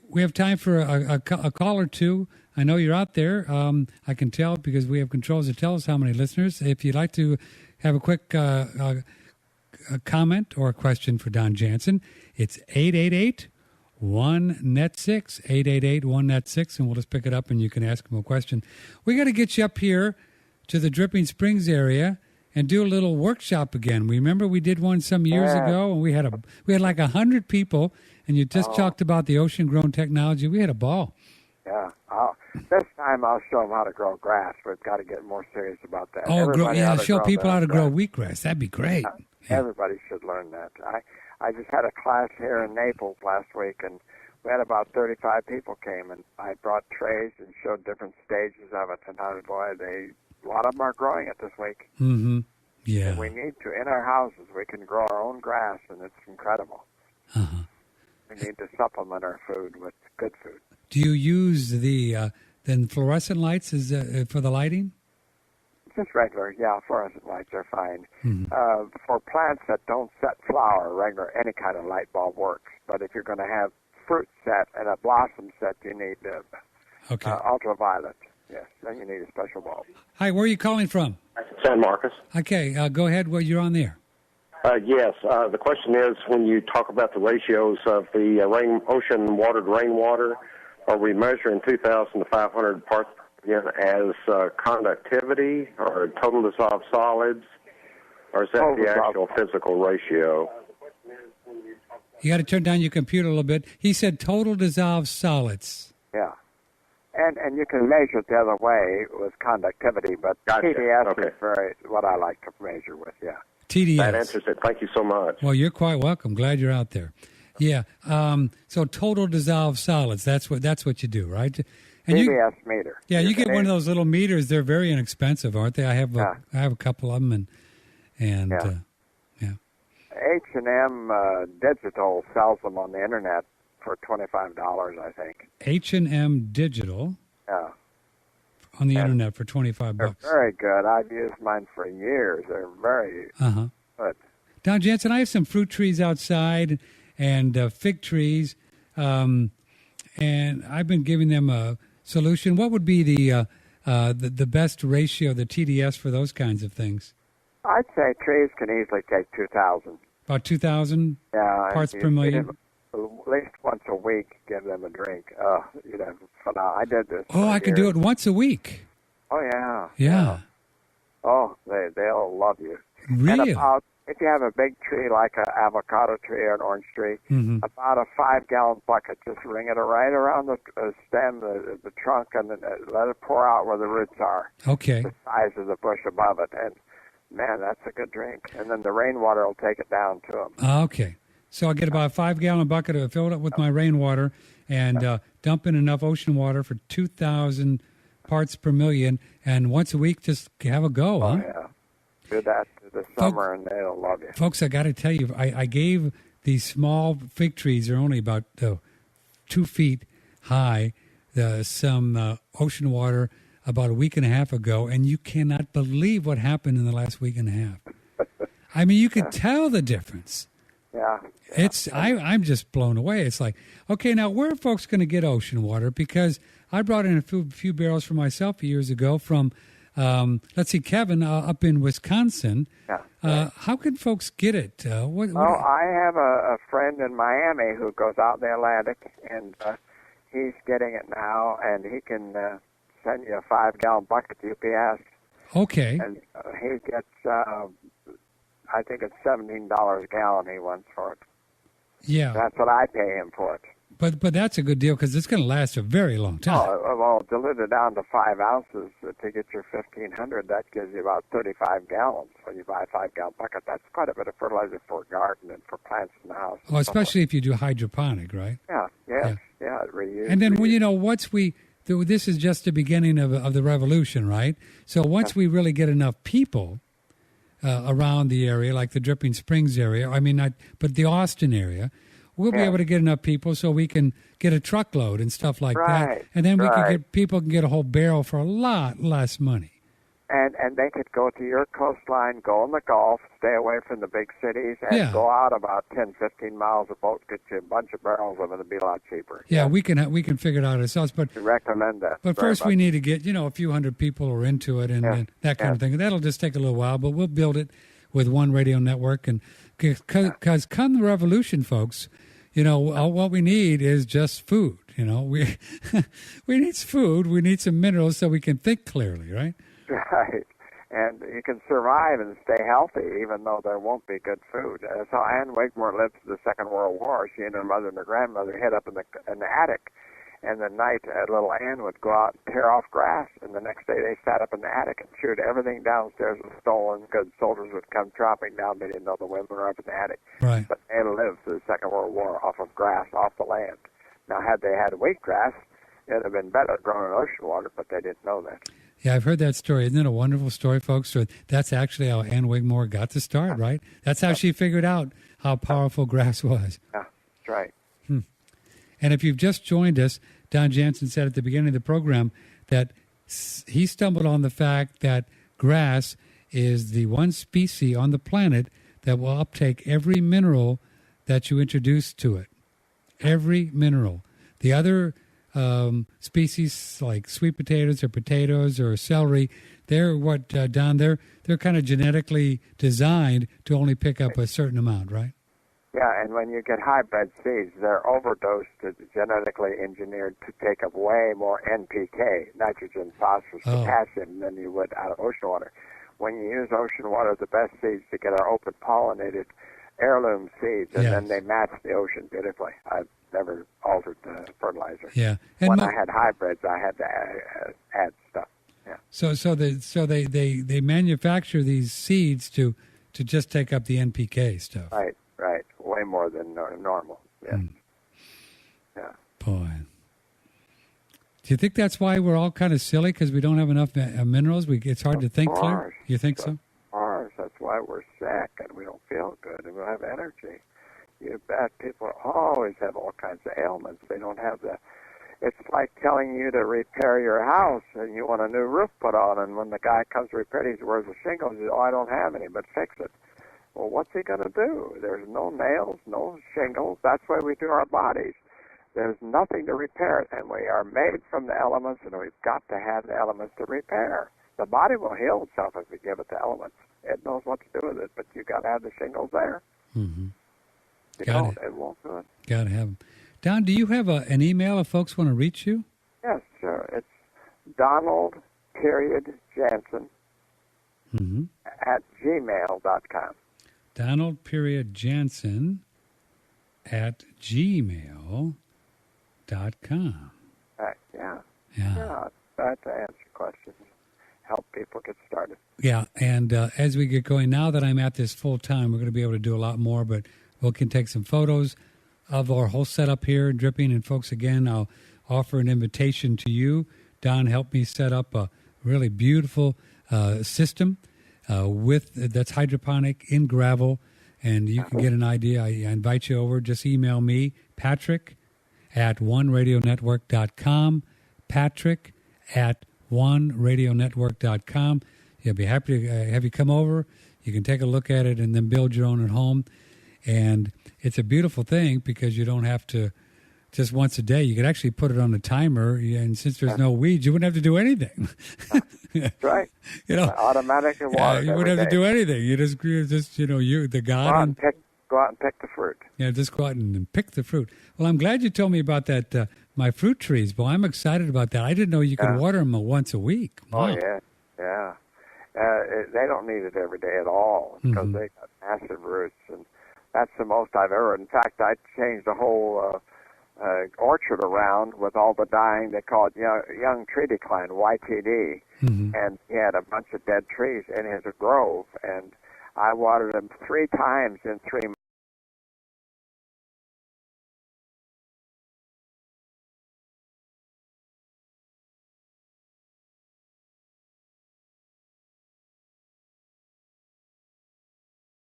We have time for a call or two. I know you're out there. I can tell because we have controls that tell us how many listeners. If you'd like to have a quick a comment or a question for Don Jansen, it's 888-1-NET-6, 888-1-NET-6, and we'll just pick it up and you can ask him a question. We got to get you up here to the Dripping Springs area and do a little workshop again. Remember we did one some years ago, and we had like 100 people, and you just talked about the ocean-grown technology. We had a ball. Yeah. This time I'll show them how to grow grass. We've got to get more serious about that. Show people how to grow wheatgrass. That'd be great. Everybody should learn that. I just had a class here in Naples last week, and we had about 35 people came, and I brought trays and showed different stages of it, and a lot of them are growing it this week. Mm-hmm. Yeah. And we need to, in our houses, we can grow our own grass, and it's incredible. Uh-huh. We need to supplement our food with good food. Do you use the fluorescent lights for the lighting? Just regular, fluorescent lights are fine. Mm-hmm. For plants that don't set flower, any kind of light bulb works. But if you're going to have fruit set and a blossom set, you need ultraviolet. Yes, then you need a special bulb. Hi, where are you calling from? San Marcos. Okay, go ahead. Well, you're on there. Yes. The question is, when you talk about the ratios of the ocean-watered rainwater, are we measuring 2,000 to 500 parts per million as conductivity or total dissolved solids, or is that the actual physical ratio? You got to turn down your computer a little bit. He said total dissolved solids. Yeah. And you can measure it the other way with conductivity, but TDS is what I like to measure with, TDS. That answers it. Thank you so much. Well, you're quite welcome. Glad you're out there. Yeah. So total dissolved solids, that's what you do, right? And TDS meter. Yeah, you get one of those little meters. They're very inexpensive, aren't they? I have a couple of them, and H&M Digital sells them on the internet for $25, I think. H&M Digital. Yeah. On the internet for $25. They're very good. I've used mine for years. They're very good. Don Jansen, I have some fruit trees outside and fig trees, and I've been giving them a solution. What would be the best ratio, the TDS, for those kinds of things? I'd say trees can easily take 2,000. About 2,000 parts per million? At least once a week, give them a drink. I did this. Oh, I can do it once a week. Oh, yeah. Yeah. Oh, they'll love you. Really? And if you have a big tree like an avocado tree or an orange tree, about a 5-gallon bucket, just ring it right around the stem, the trunk, and then let it pour out where the roots are. Okay. The size of the bush above it. And, man, that's a good drink. And then the rainwater will take it down to them. Okay. So I'll get about a 5-gallon bucket of fill it up with my rainwater and dump in enough ocean water for 2,000 parts per million. And once a week, just have a go, huh? Yeah. Do that this summer, and they'll love you. Folks, I got to tell you, I gave these small fig trees, they're only about 2 feet high, some ocean water about a week and a half ago, and you cannot believe what happened in the last week and a half. I mean, you could tell the difference. Yeah. I'm just blown away. It's like, okay, now where are folks going to get ocean water? Because I brought in a few barrels for myself years ago from, Kevin up in Wisconsin. Yeah. How can folks get it? I have a friend in Miami who goes out in the Atlantic, and he's getting it now, and he can send you a 5-gallon bucket to UPS. Okay. And he gets, I think it's $17 a gallon he wants for it. Yeah. That's what I pay him for it. But that's a good deal because it's going to last a very long time. Well, dilute it down to 5 ounces to get your 1,500. That gives you about 35 gallons. When you buy a 5-gallon bucket, that's quite a bit of fertilizer for a garden and for plants in the house. Oh, especially if you do hydroponic, right? Yeah, reuse. And then, this is just the beginning of the revolution, right? So once we really get enough people around the area, like the Dripping Springs area, but the Austin area, we'll be able to get enough people so we can get a truckload and stuff like that. And then people can get a whole barrel for a lot less money. And they could go to your coastline, go in the Gulf, stay away from the big cities, and go out about 10, 15 miles. A boat gets you a bunch of barrels of it. It'll be a lot cheaper. Yeah, we can figure it out ourselves. But I recommend that. But first, we need to get a few hundred people are into it and that kind of thing. That'll just take a little while, but we'll build it with One Radio Network. And because come the revolution, folks, what we need is just food. We we need food. We need some minerals so we can think clearly, right? Right. And you can survive and stay healthy even though there won't be good food. So Anne Wigmore lived through the Second World War. She and her mother and her grandmother hid up in the attic. And the night, little Anne would go out and tear off grass. And the next day they sat up in the attic and chewed everything downstairs was stolen because soldiers would come tromping down. They didn't know the women were up in the attic. Right. But they lived through the Second World War off of grass, off the land. Now, had they had wheatgrass, it would have been better grown in ocean water, but they didn't know that. Yeah, I've heard that story. Isn't it a wonderful story, folks? So that's actually how Anne Wigmore got to start, right? That's how she figured out how powerful grass was. Yeah, that's right. And if you've just joined us, Don Jansen said at the beginning of the program that he stumbled on the fact that grass is the one species on the planet that will uptake every mineral that you introduce to it. Every mineral. The other species like sweet potatoes or celery, they're Don? They're kind of genetically designed to only pick up a certain amount, right? Yeah, and when you get hybrid seeds, they're overdosed, genetically engineered to take up way more NPK, nitrogen, phosphorus, potassium, than you would out of ocean water. When you use ocean water, the best seeds to get are open pollinated heirloom seeds, and then they match the ocean beautifully. I've never altered the fertilizer. Yeah. And when I had hybrids, I had to add stuff. Yeah. So they manufacture these seeds to just take up the NPK stuff. Right. Way more than normal. Yeah. Yeah. Boy. Do you think that's why we're all kind of silly because we don't have enough minerals? It's hard to think clear. You think so? That's why we're sick and we don't feel good and we don't have energy. You bet. People always have all kinds of ailments. They don't have the. It's like telling you to repair your house and you want a new roof put on, and when the guy comes to repair it, he wears the shingles. He says, "Oh, I don't have any, but fix it." Well, what's he going to do? There's no nails, no shingles. That's why we do our bodies. There's nothing to repair it, and we are made from the elements, and we've got to have the elements to repair. The body will heal itself if we give it the elements. It knows what to do with it, but you got to have the shingles there. Mm-hmm. It won't do it. Got to have them. Don, do you have an email if folks want to reach you? Yes, sure. It's Donald.Jansen at gmail.com. Donald.Jansen at gmail.com. Right, yeah. Try to answer questions, help people get started. Yeah, and as we get going, now that I'm at this full time, we're going to be able to do a lot more, but we can take some photos of our whole setup here, dripping. And folks, again, I'll offer an invitation to you. Don helped me set up a really beautiful system that's hydroponic in gravel, and you can get an idea. I invite you over. Just email me, Patrick at oneradionetwork.com, Patrick at oneradionetwork.com. I'll be happy to have you come over. You can take a look at it and then build your own at home. And it's a beautiful thing because you don't have to just once a day. You could actually put it on a timer, and since there's no weeds, you wouldn't have to do anything. That's right. Automatically water. You wouldn't have to do anything. You just the garden. Go out and pick the fruit. Yeah, just go out and pick the fruit. Well, I'm glad you told me about that. My fruit trees. Well, I'm excited about that. I didn't know you could water them once a week. Wow. Oh yeah. They don't need it every day at all because they got massive roots, and that's the most I've ever. In fact, I changed the whole orchard around with all the dying. They call it young tree decline, YTD, and he had a bunch of dead trees in his grove, and I watered them 3 times in 3 months.